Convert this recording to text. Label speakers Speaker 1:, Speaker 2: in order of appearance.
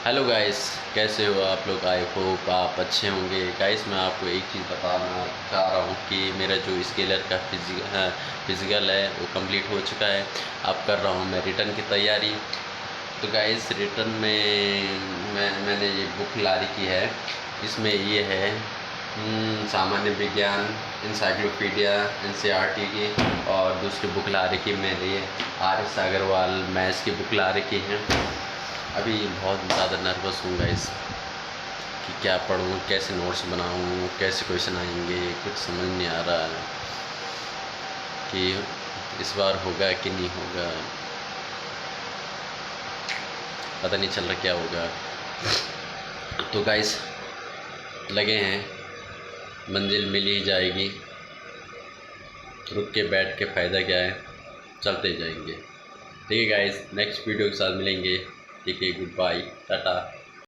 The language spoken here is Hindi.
Speaker 1: हेलो गाइस, कैसे हो आप लोग। आई होप आप अच्छे होंगे। गाइस मैं आपको एक चीज़ बताना चाह रहा हूँ कि मेरा जो स्केलर का फिज़िकल है वो कंप्लीट हो चुका है। अब कर रहा हूँ मैं रिटर्न की तैयारी। तो गाइस रिटर्न में मैंने ये बुक लारी की है। इसमें ये है सामान्य विज्ञान, इंसाइक्लोपीडिया एनसीईआरटी की, और दूसरी बुक ला रखी मैंने ये RS अग्रवाल मैथ्स की बुक ला रखी है। अभी बहुत ज़्यादा नर्वस हूँ गाइस कि क्या पढूँ, कैसे नोट्स बनाऊँ, कैसे क्वेश्चन आएंगे, कुछ समझ नहीं आ रहा है कि इस बार होगा कि नहीं होगा। पता नहीं चल रहा क्या होगा। तो गाइस लगे हैं, मंजिल मिल ही जाएगी। रुक के बैठ के फ़ायदा क्या है, चलते जाएंगे। ठीक है गाइस, नेक्स्ट वीडियो के साथ मिलेंगे। ठीक है, गुड बाय, टाटा।